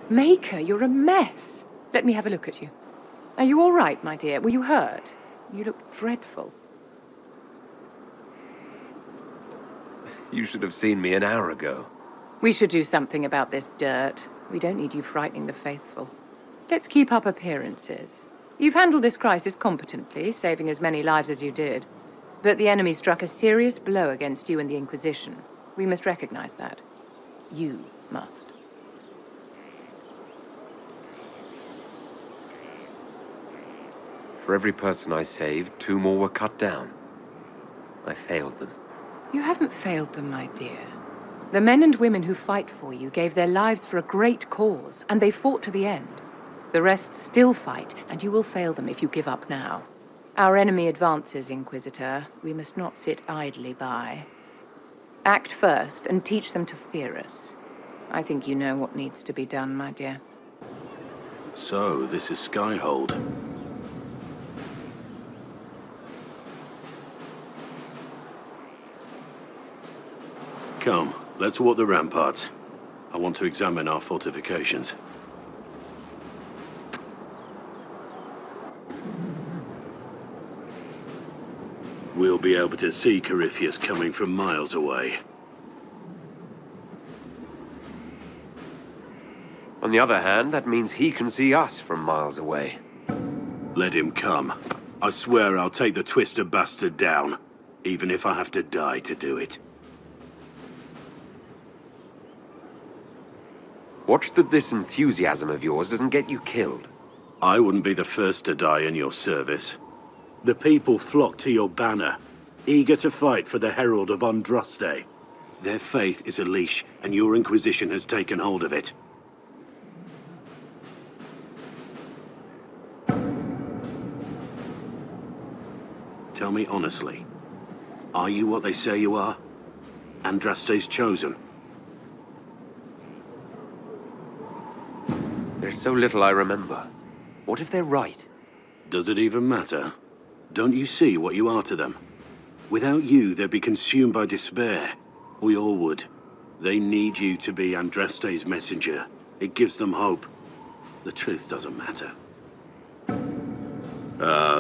Maker, you're a mess. Let me have a look at you. Are you all right, my dear? Were you hurt? You look dreadful. You should have seen me an hour ago. We should do something about this dirt. We don't need you frightening the faithful. Let's keep up appearances. You've handled this crisis competently, saving as many lives as you did. But the enemy struck a serious blow against you and the Inquisition. We must recognize that. You must. For every person I saved, 2 more were cut down. I failed them. You haven't failed them, my dear. The men and women who fight for you gave their lives for a great cause, and they fought to the end. The rest still fight, and you will fail them if you give up now. Our enemy advances, Inquisitor. We must not sit idly by. Act first, and teach them to fear us. I think you know what needs to be done, my dear. So, this is Skyhold. Come, let's walk the ramparts. I want to examine our fortifications. We'll be able to see Corypheus coming from miles away. On the other hand, that means he can see us from miles away. Let him come. I swear I'll take the Twister bastard down, even if I have to die to do it. Watch that this enthusiasm of yours doesn't get you killed. I wouldn't be the first to die in your service. The people flock to your banner, eager to fight for the Herald of Andraste. Their faith is a leash, and your Inquisition has taken hold of it. Tell me honestly, are you what they say you are? Andraste's chosen? There's so little I remember. What if they're right? Does it even matter? Don't you see what you are to them? Without you, they'd be consumed by despair. We all would. They need you to be Andraste's messenger. It gives them hope. The truth doesn't matter.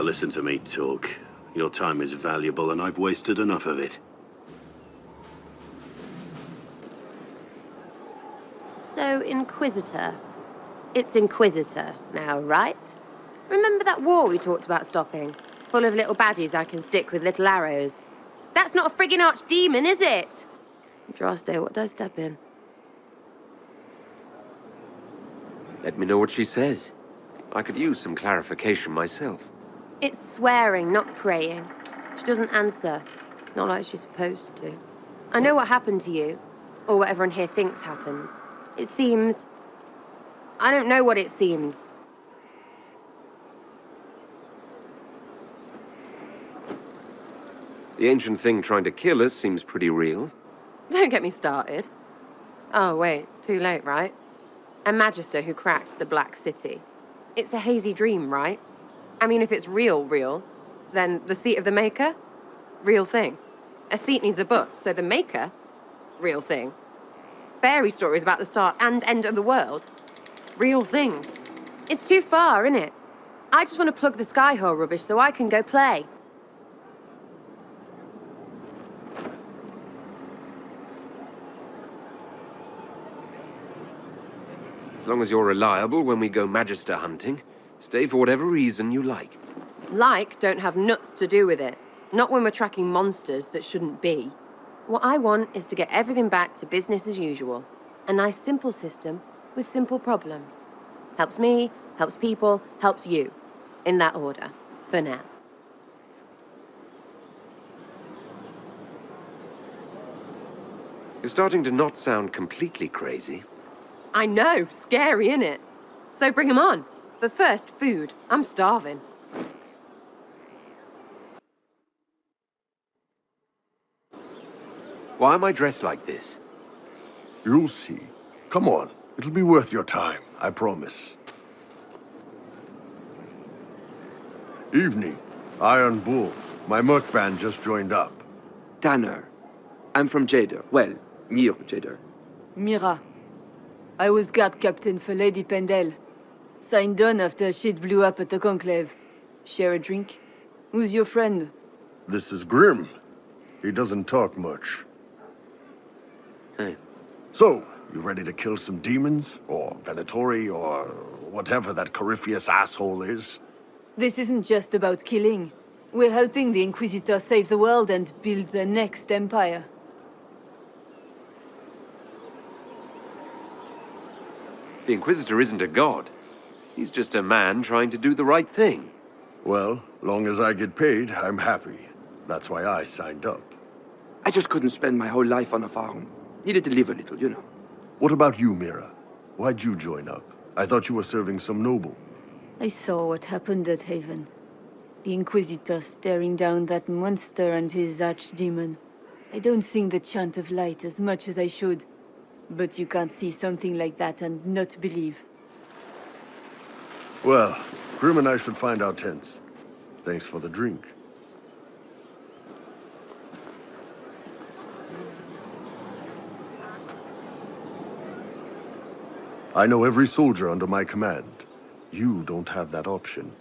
Listen to me talk. Your time is valuable and I've wasted enough of it. So, Inquisitor. It's Inquisitor now, right? Remember that war we talked about stopping? Full of little baddies I can stick with little arrows. That's not a friggin' archdemon, is it? Andraste, what did I step in? Let me know what she says. I could use some clarification myself. It's swearing, not praying. She doesn't answer. Not like she's supposed to. I know what happened to you. Or what everyone here thinks happened. It seems... I don't know what it seems. The ancient thing trying to kill us seems pretty real. Don't get me started. Oh, wait. Too late, right? A Magister who cracked the Black City. It's a hazy dream, right? I mean, if it's real, then the seat of the Maker? Real thing. A seat needs a book, so the Maker? Real thing. Fairy stories about the start and end of the world? Real things. It's too far, innit? I just want to plug the Skyhole rubbish so I can go play. As long as you're reliable when we go Magister hunting, stay for whatever reason you like. Like don't have nuts to do with it. Not when we're tracking monsters that shouldn't be. What I want is to get everything back to business as usual. A nice simple system with simple problems. Helps me, helps people, helps you. In that order, for now. You're starting to not sound completely crazy. I know, scary, innit? So bring 'em on. But first, food. I'm starving. Why am I dressed like this? You'll see. Come on. It'll be worth your time, I promise. Evening. Iron Bull. My merc band just joined up. Tanner. I'm from Jader. Well, near Jader. Mira. I was guard captain for Lady Pendel. Signed on after shit blew up at the Conclave. Share a drink? Who's your friend? This is Grim. He doesn't talk much. Hey. So, you ready to kill some demons? Or Venatori, or whatever that Corypheus asshole is? This isn't just about killing. We're helping the Inquisitor save the world and build the next empire. The Inquisitor isn't a god. He's just a man trying to do the right thing. Well, long as I get paid, I'm happy. That's why I signed up. I just couldn't spend my whole life on a farm. Needed to live a little, you know. What about you, Mira? Why'd you join up? I thought you were serving some noble. I saw what happened at Haven. The Inquisitor staring down that monster and his archdemon. I don't sing the chant of light as much as I should. But you can't see something like that and not believe. Well, Grim and I should find our tents. Thanks for the drink. I know every soldier under my command. You don't have that option,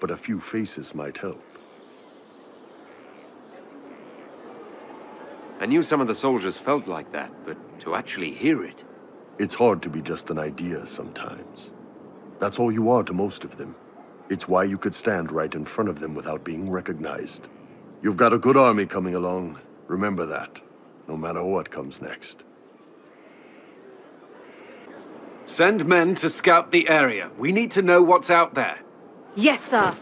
but a few faces might help. I knew some of the soldiers felt like that, but to actually hear it... It's hard to be just an idea sometimes. That's all you are to most of them. It's why you could stand right in front of them without being recognized. You've got a good army coming along. Remember that, no matter what comes next. Send men to scout the area. We need to know what's out there. Yes, sir!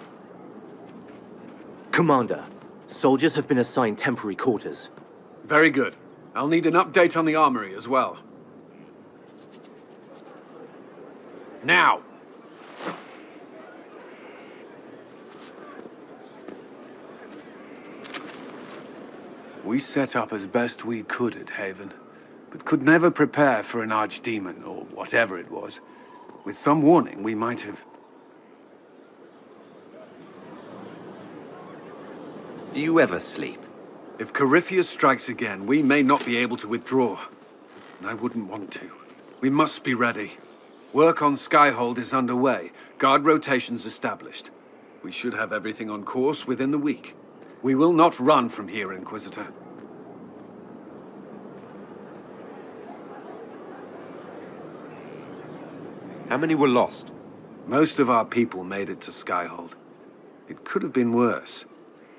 Commander, soldiers have been assigned temporary quarters. Very good. I'll need an update on the armory as well. Now! We set up as best we could at Haven, but could never prepare for an archdemon, or whatever it was. With some warning, we might have... Do you ever sleep? If Corypheus strikes again, we may not be able to withdraw. And I wouldn't want to. We must be ready. Work on Skyhold is underway. Guard rotations established. We should have everything on course within the week. We will not run from here, Inquisitor. How many were lost? Most of our people made it to Skyhold. It could have been worse.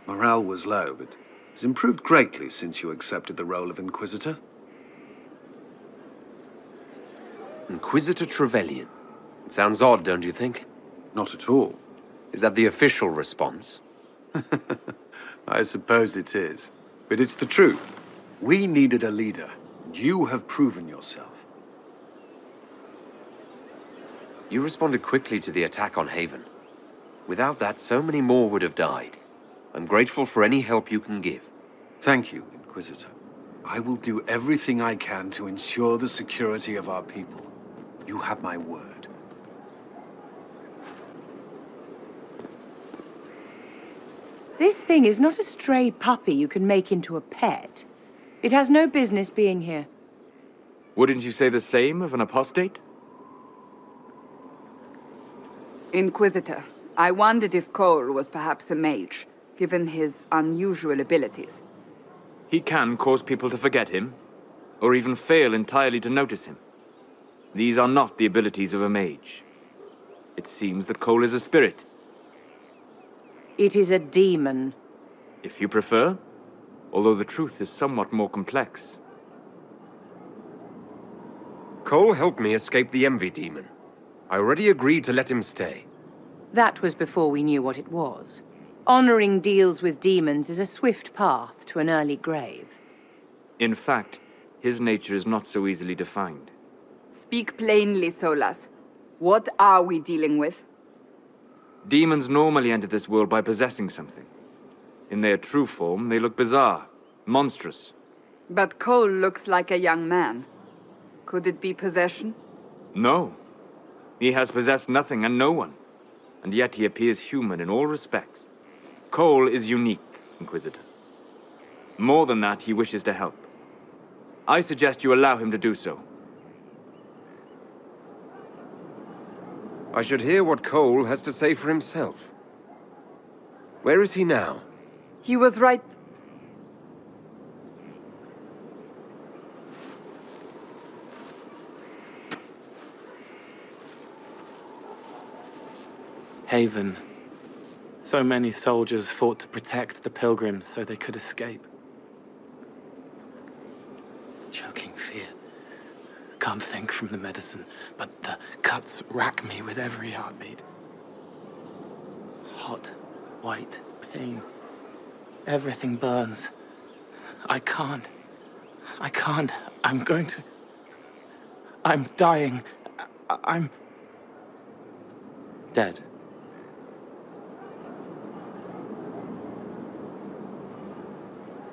Morale was low, but has improved greatly since you accepted the role of Inquisitor. Inquisitor Trevelyan. It sounds odd, don't you think? Not at all. Is that the official response? I suppose it is. But it's the truth. We needed a leader. And you have proven yourself. You responded quickly to the attack on Haven. Without that, so many more would have died. I'm grateful for any help you can give. Thank you, Inquisitor. I will do everything I can to ensure the security of our people. You have my word. This thing is not a stray puppy you can make into a pet. It has no business being here. Wouldn't you say the same of an apostate? Inquisitor, I wondered if Cole was perhaps a mage, given his unusual abilities. He can cause people to forget him, or even fail entirely to notice him. These are not the abilities of a mage. It seems that Cole is a spirit. It is a demon. If you prefer, although the truth is somewhat more complex. Cole helped me escape the Envy Demon. I already agreed to let him stay. That was before we knew what it was. Honoring deals with demons is a swift path to an early grave. In fact, his nature is not so easily defined. Speak plainly, Solas. What are we dealing with? Demons normally enter this world by possessing something. In their true form, they look bizarre, monstrous. But Cole looks like a young man. Could it be possession? No. He has possessed nothing and no one. And yet he appears human in all respects. Cole is unique, Inquisitor. More than that, he wishes to help. I suggest you allow him to do so. I should hear what Cole has to say for himself. Where is he now? He was right. Haven. So many soldiers fought to protect the pilgrims so they could escape. Choking fear. Can't think from the medicine, but the cuts rack me with every heartbeat. Hot, white pain. Everything burns. I can't. I'm going to... I'm dying. I'm... dead.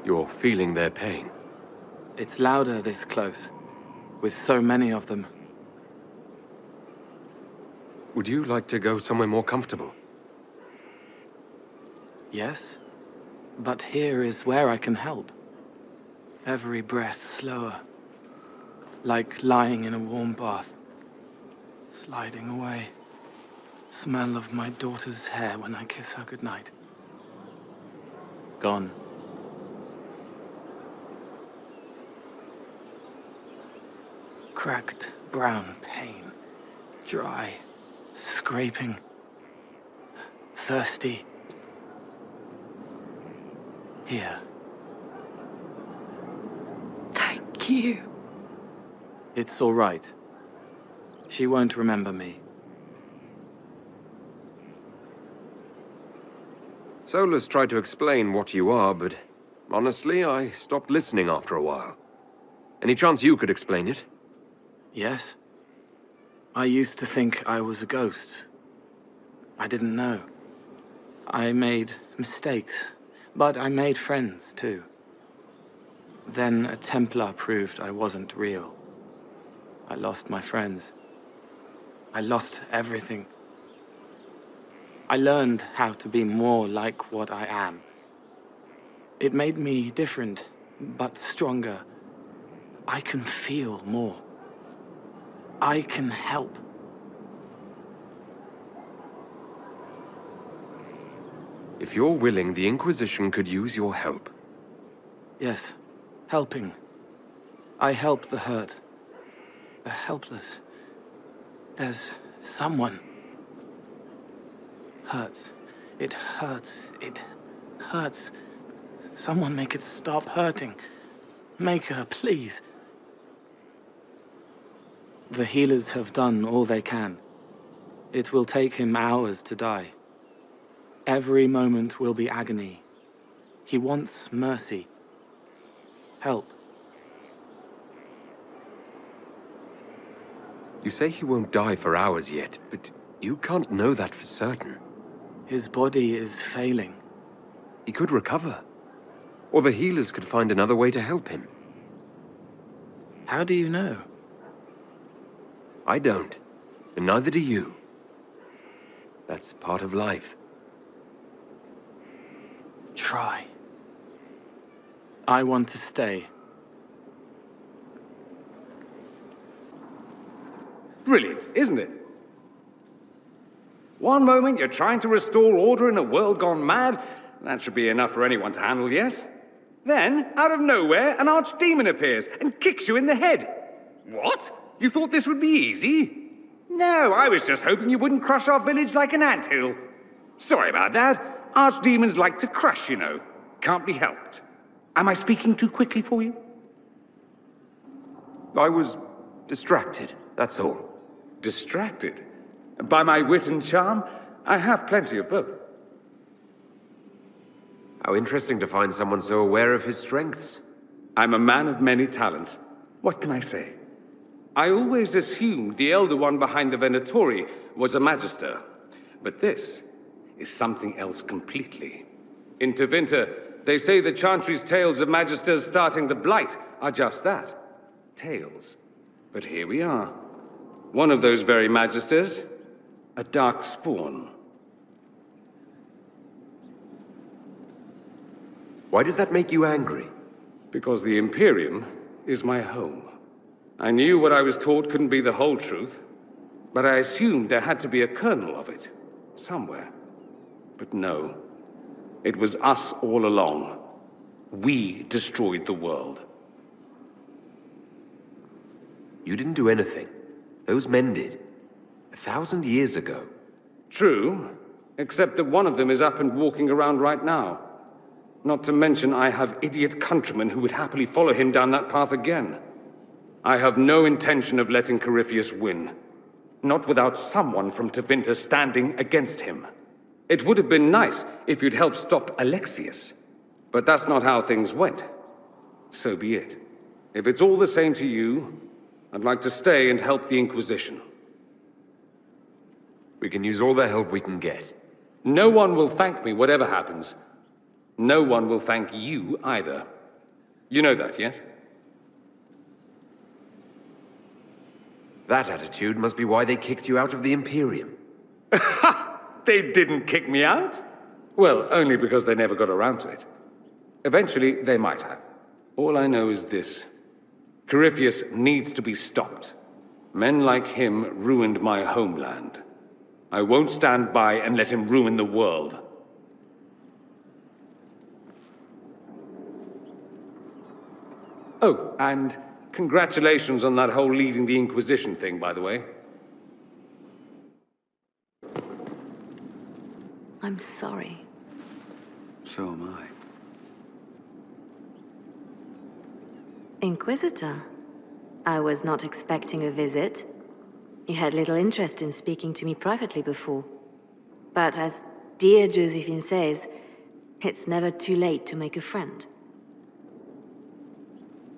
You're feeling their pain. It's louder this close, with so many of them. Would you like to go somewhere more comfortable? Yes, but here is where I can help. Every breath slower, like lying in a warm bath, sliding away. Smell of my daughter's hair when I kiss her goodnight. Gone. Cracked brown pain, dry, scraping, thirsty. Here. Thank you. It's all right. She won't remember me. Solus tried to explain what you are, but honestly, I stopped listening after a while. Any chance you could explain it? Yes? I used to think I was a ghost. I didn't know. I made mistakes, but I made friends too. Then a Templar proved I wasn't real. I lost my friends. I lost everything. I learned how to be more like what I am. It made me different, but stronger. I can feel more. I can help. If you're willing, the Inquisition could use your help. Yes, helping. I help the hurt, the helpless. There's someone. Hurts. It hurts. It hurts. Someone make it stop hurting. Make her, please. The healers have done all they can. It will take him hours to die. Every moment will be agony. He wants mercy. Help. You say he won't die for hours yet, but you can't know that for certain. His body is failing. He could recover. Or the healers could find another way to help him. How do you know? I don't, and neither do you. That's part of life. Try. I want to stay. Brilliant, isn't it? One moment you're trying to restore order in a world gone mad. That should be enough for anyone to handle, yes? Then, out of nowhere, an archdemon appears and kicks you in the head. What? You thought this would be easy? No, I was just hoping you wouldn't crush our village like an anthill. Sorry about that. Archdemons like to crush, you know. Can't be helped. Am I speaking too quickly for you? I was distracted, that's all. Distracted? By my wit and charm? I have plenty of both. How interesting to find someone so aware of his strengths. I'm a man of many talents. What can I say? I always assumed the Elder One behind the Venatori was a Magister. But this is something else completely. In Tevinter, they say the Chantry's tales of Magisters starting the Blight are just that. Tales. But here we are. One of those very Magisters, a dark spawn. Why does that make you angry? Because the Imperium is my home. I knew what I was taught couldn't be the whole truth. but I assumed there had to be a kernel of it, somewhere. But no, it was us all along. We destroyed the world. You didn't do anything. Those men did. 1,000 years ago. True, except that one of them is up and walking around right now. Not to mention I have idiot countrymen who would happily follow him down that path again. I have no intention of letting Corypheus win. Not without someone from Tevinter standing against him. It would have been nice if you'd helped stop Alexius. But that's not how things went. So be it. If it's all the same to you, I'd like to stay and help the Inquisition. We can use all the help we can get. No one will thank me whatever happens. No one will thank you either. You know that, yes? That attitude must be why they kicked you out of the Imperium. They didn't kick me out? Well, only because they never got around to it. Eventually, they might have. All I know is this. Corypheus needs to be stopped. Men like him ruined my homeland. I won't stand by and let him ruin the world. Oh, and congratulations on that whole leading the Inquisition thing, by the way. I'm sorry. So am I. Inquisitor, I was not expecting a visit. You had little interest in speaking to me privately before. But as dear Josephine says, it's never too late to make a friend.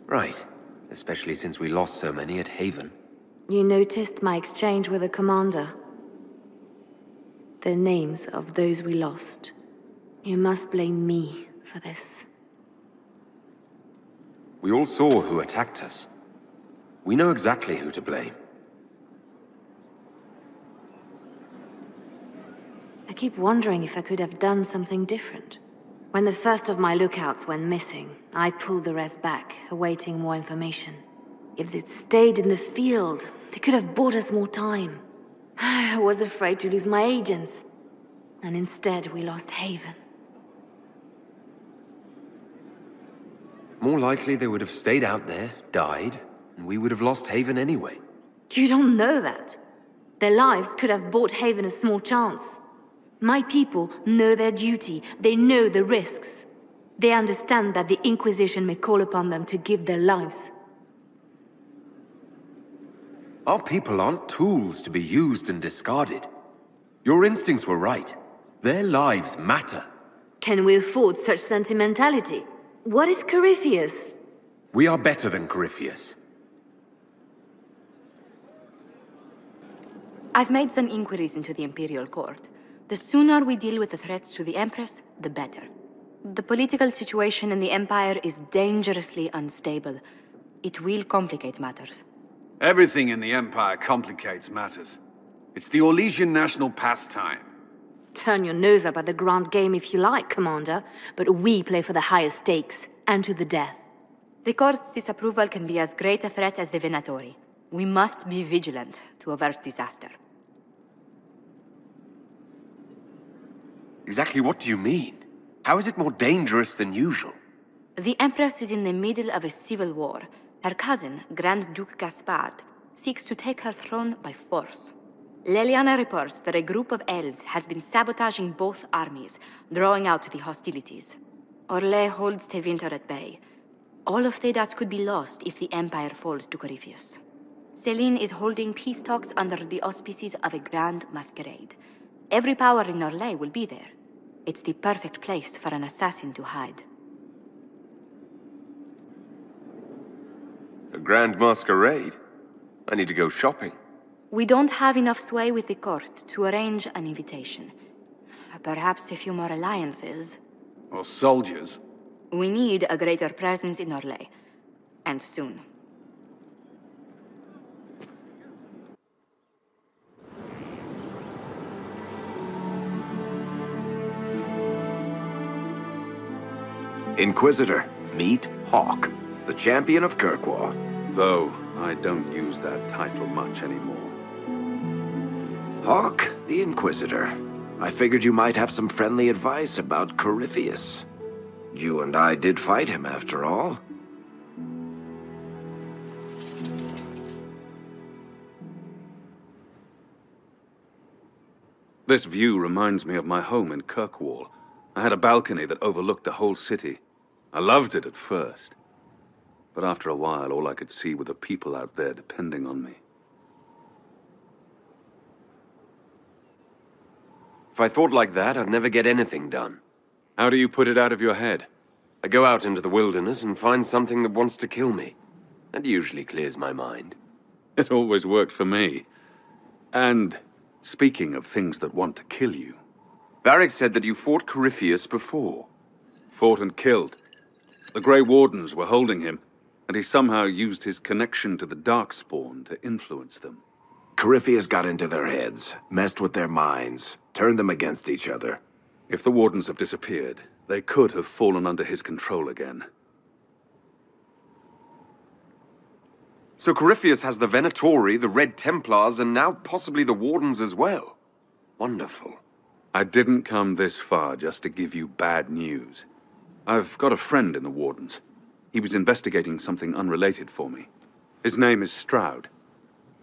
Right. Especially since we lost so many at Haven. You noticed my exchange with the commander. The names of those we lost. You must blame me for this. We all saw who attacked us. We know exactly who to blame. I keep wondering if I could have done something different. When the first of my lookouts went missing, I pulled the rest back, awaiting more information. If they'd stayed in the field, they could have bought us more time. I was afraid to lose my agents. And instead, we lost Haven. More likely they would have stayed out there, died, and we would have lost Haven anyway. You don't know that. Their lives could have bought Haven a small chance. My people know their duty. They know the risks. They understand that the Inquisition may call upon them to give their lives. Our people aren't tools to be used and discarded. Your instincts were right. Their lives matter. Can we afford such sentimentality? What if Corypheus... We are better than Corypheus. I've made some inquiries into the Imperial Court. The sooner we deal with the threats to the Empress, the better. The political situation in the Empire is dangerously unstable. It will complicate matters. Everything in the Empire complicates matters. It's the Orlesian national pastime. Turn your nose up at the grand game if you like, Commander, but we play for the highest stakes, and to the death. The Court's disapproval can be as great a threat as the Venatori. We must be vigilant to avert disaster. Exactly what do you mean? How is it more dangerous than usual? The Empress is in the middle of a civil war. Her cousin, Grand Duke Gaspard, seeks to take her throne by force. Leliana reports that a group of elves has been sabotaging both armies, drawing out the hostilities. Orlais holds Tevinter at bay. All of Thedas could be lost if the Empire falls to Corypheus. Celine is holding peace talks under the auspices of a grand masquerade. Every power in Orlais will be there. It's the perfect place for an assassin to hide. A grand masquerade? I need to go shopping. We don't have enough sway with the court to arrange an invitation. Perhaps a few more alliances. Or soldiers. We need a greater presence in Orlais. And soon. Inquisitor, meet Hawke, the champion of Kirkwall. Though I don't use that title much anymore. Hawke, the Inquisitor. I figured you might have some friendly advice about Corypheus. You and I did fight him, after all. This view reminds me of my home in Kirkwall. I had a balcony that overlooked the whole city. I loved it at first. But after a while, all I could see were the people out there depending on me. If I thought like that, I'd never get anything done. How do you put it out of your head? I go out into the wilderness and find something that wants to kill me. That usually clears my mind. It always worked for me. And speaking of things that want to kill you... Varric said that you fought Corypheus before. Fought and killed. The Grey Wardens were holding him, and he somehow used his connection to the Darkspawn to influence them. Corypheus got into their heads, messed with their minds, turned them against each other. If the Wardens have disappeared, they could have fallen under his control again. So Corypheus has the Venatori, the Red Templars, and now possibly the Wardens as well. Wonderful. I didn't come this far just to give you bad news. I've got a friend in the Wardens. He was investigating something unrelated for me. His name is Stroud.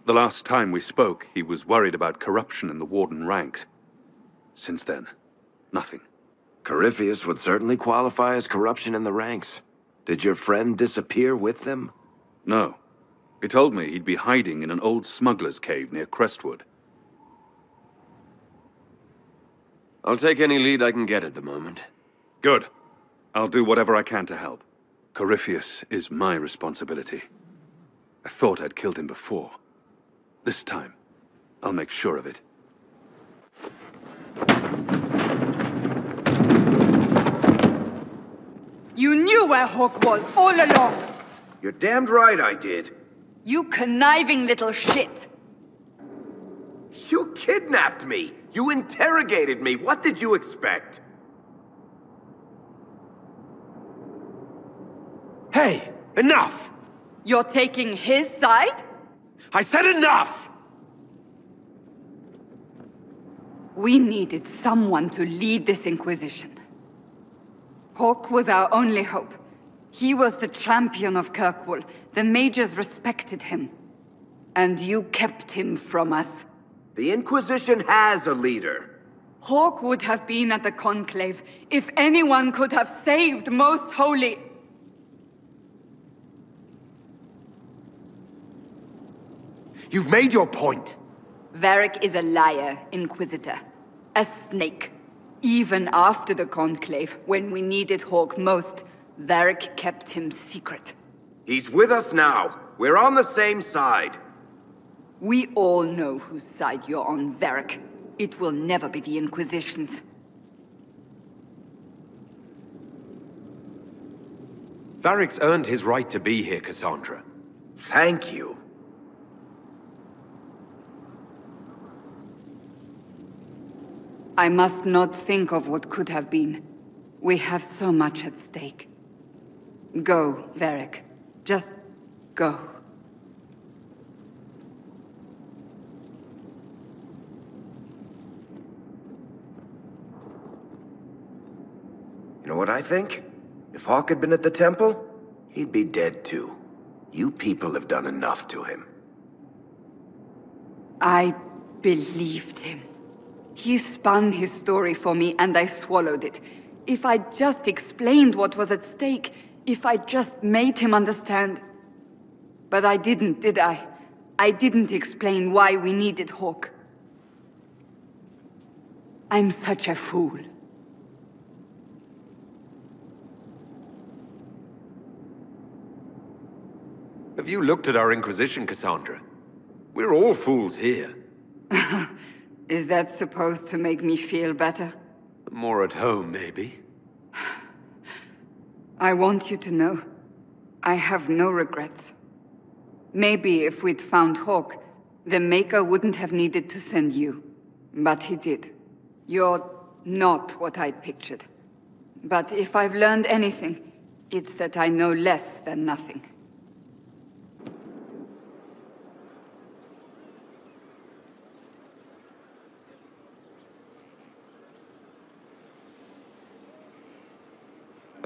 The last time we spoke, he was worried about corruption in the Warden ranks. Since then, nothing. Corypheus would certainly qualify as corruption in the ranks. Did your friend disappear with them? No. He told me he'd be hiding in an old smuggler's cave near Crestwood. I'll take any lead I can get at the moment. Good. I'll do whatever I can to help. Corypheus is my responsibility. I thought I'd killed him before. This time, I'll make sure of it. You knew where Hawke was all along! You're damned right I did. You conniving little shit! You kidnapped me! You interrogated me! What did you expect? Hey! Enough! You're taking his side? I said enough! We needed someone to lead this Inquisition. Hawke was our only hope. He was the champion of Kirkwall. The mages respected him. And you kept him from us. The Inquisition has a leader. Hawke would have been at the Conclave if anyone could have saved Most Holy. You've made your point. Varric is a liar, Inquisitor. A snake. Even after the Conclave, when we needed Hawke most, Varric kept him secret. He's with us now. We're on the same side. We all know whose side you're on, Varric. It will never be the Inquisition's. Varric's earned his right to be here, Cassandra. Thank you. I must not think of what could have been. We have so much at stake. Go, Varric. Just go. You know what I think? If Hawke had been at the temple, he'd be dead too. You people have done enough to him. I believed him. He spun his story for me, and I swallowed it. If I just explained what was at stake, if I just made him understand... But I didn't, did I? I didn't explain why we needed Hawke. I'm such a fool. Have you looked at our Inquisition, Cassandra? We're all fools here. Is that supposed to make me feel better? More at home, maybe. I want you to know, I have no regrets. Maybe if we'd found Hawke, the Maker wouldn't have needed to send you. But he did. You're not what I'd pictured. But if I've learned anything, it's that I know less than nothing.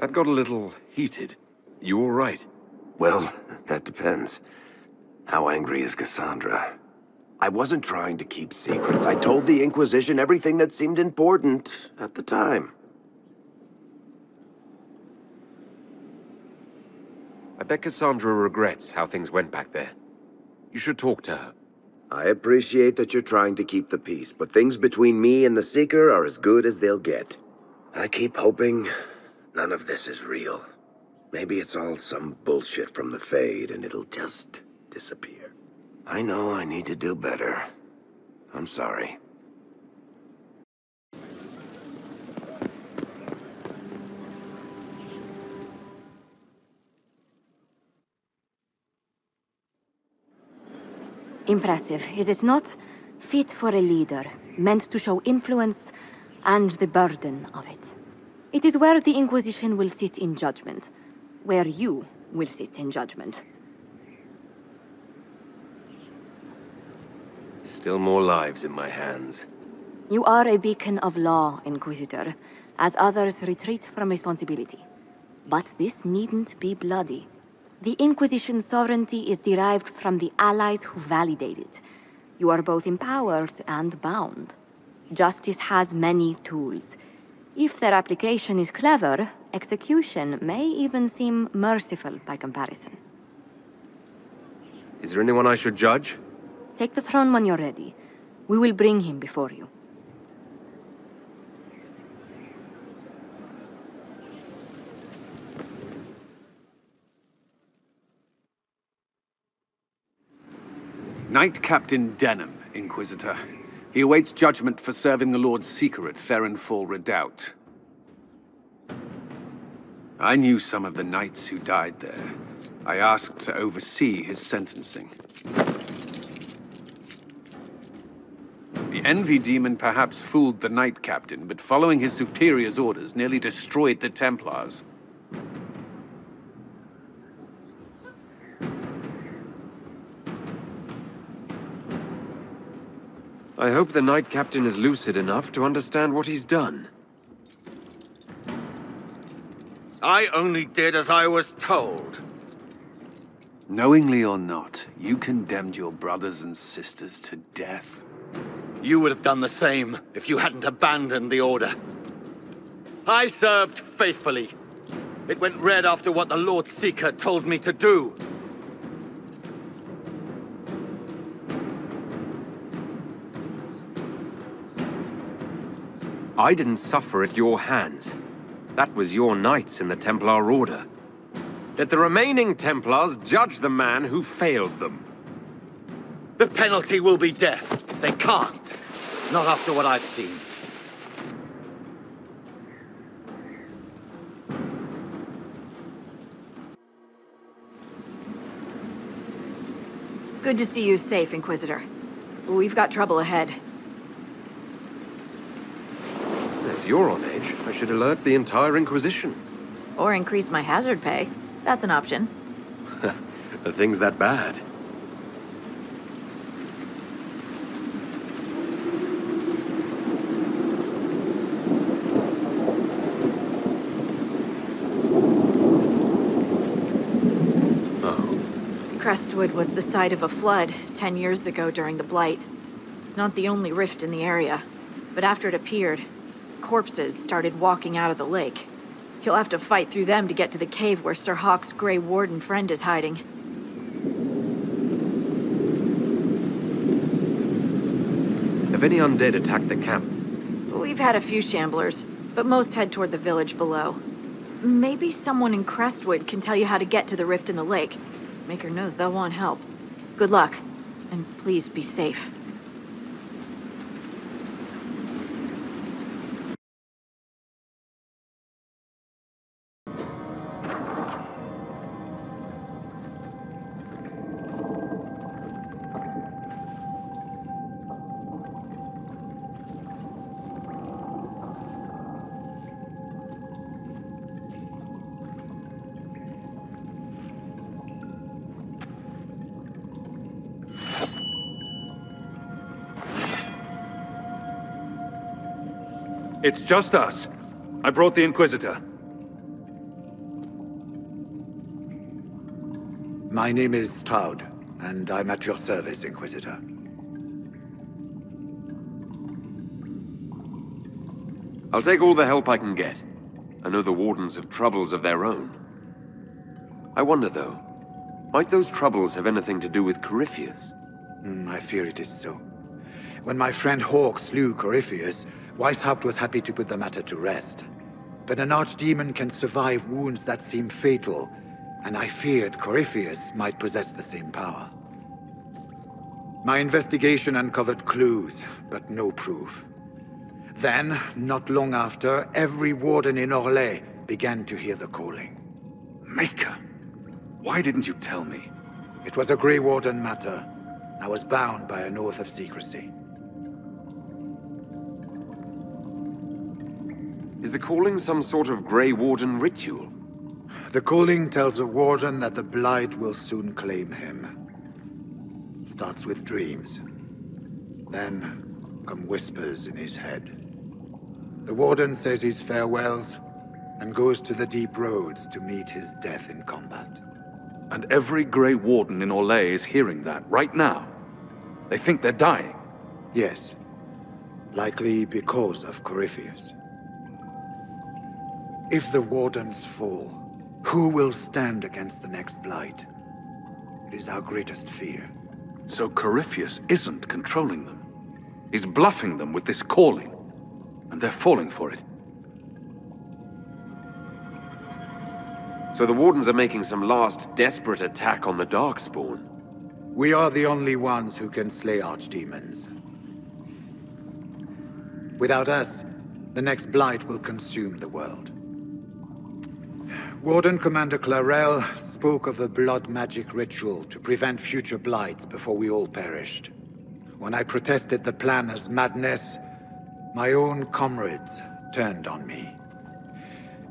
That got a little heated. You all right? Well, that depends. How angry is Cassandra? I wasn't trying to keep secrets. I told the Inquisition everything that seemed important at the time. I bet Cassandra regrets how things went back there. You should talk to her. I appreciate that you're trying to keep the peace, but things between me and the Seeker are as good as they'll get. I keep hoping none of this is real. Maybe it's all some bullshit from the Fade and it'll just disappear. I know I need to do better. I'm sorry. Impressive, is it not? Fit for a leader, meant to show influence and the burden of it. It is where the Inquisition will sit in judgment, where you will sit in judgment. Still more lives in my hands. You are a beacon of law, Inquisitor, as others retreat from responsibility. But this needn't be bloody. The Inquisition's sovereignty is derived from the allies who validate it. You are both empowered and bound. Justice has many tools. If their application is clever, execution may even seem merciful by comparison. Is there anyone I should judge? Take the throne when you're ready. We will bring him before you. Knight Captain Denham, Inquisitor. He awaits judgment for serving the Lord's Seeker at Therenfall Redoubt. I knew some of the knights who died there. I asked to oversee his sentencing. The Envy Demon perhaps fooled the Knight Captain, but following his superior's orders nearly destroyed the Templars. I hope the Knight Captain is lucid enough to understand what he's done. I only did as I was told. Knowingly or not, you condemned your brothers and sisters to death. You would have done the same if you hadn't abandoned the Order. I served faithfully. It went red after what the Lord Seeker told me to do. I didn't suffer at your hands. That was your knights in the Templar Order. Let the remaining Templars judge the man who failed them. The penalty will be death. They can't. Not after what I've seen. Good to see you safe, Inquisitor. We've got trouble ahead. If you're on edge, I should alert the entire Inquisition. Or increase my hazard pay. That's an option. Are things that bad? Crestwood was the site of a flood 10 years ago during the Blight. It's not the only rift in the area, but after it appeared, corpses started walking out of the lake. He'll have to fight through them to get to the cave where Sir Hawke's Grey Warden friend is hiding. Have any undead attacked the camp? We've had a few shamblers, but most head toward the village below. Maybe someone in Crestwood can tell you how to get to the rift in the lake. Maker knows they'll want help. Good luck, and please be safe. It's just us. I brought the Inquisitor. My name is Stroud, and I'm at your service, Inquisitor. I'll take all the help I can get. I know the Wardens have troubles of their own. I wonder, though, might those troubles have anything to do with Corypheus? I fear it is so. When my friend Hawke slew Corypheus, Weishaupt was happy to put the matter to rest. But an archdemon can survive wounds that seem fatal, and I feared Corypheus might possess the same power. My investigation uncovered clues, but no proof. Then, not long after, every warden in Orlais began to hear the calling. Maker? Why didn't you tell me? It was a Grey Warden matter. I was bound by an oath of secrecy. Is the calling some sort of Grey Warden ritual? The calling tells a warden that the Blight will soon claim him. It starts with dreams. Then come whispers in his head. The warden says his farewells and goes to the deep roads to meet his death in combat. And every Grey Warden in Orlais is hearing that right now. They think they're dying. Yes. Likely because of Corypheus. If the Wardens fall, who will stand against the next Blight? It is our greatest fear. So Corypheus isn't controlling them. He's bluffing them with this calling. And they're falling for it. So the Wardens are making some last desperate attack on the Darkspawn. We are the only ones who can slay archdemons. Without us, the next Blight will consume the world. Warden Commander Clarel spoke of a blood magic ritual to prevent future Blights before we all perished. When I protested the plan as madness, my own comrades turned on me.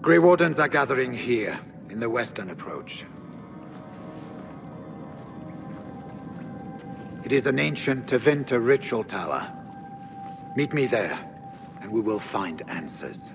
Grey Wardens are gathering here, in the western approach. It is an ancient Tevinter ritual tower. Meet me there, and we will find answers.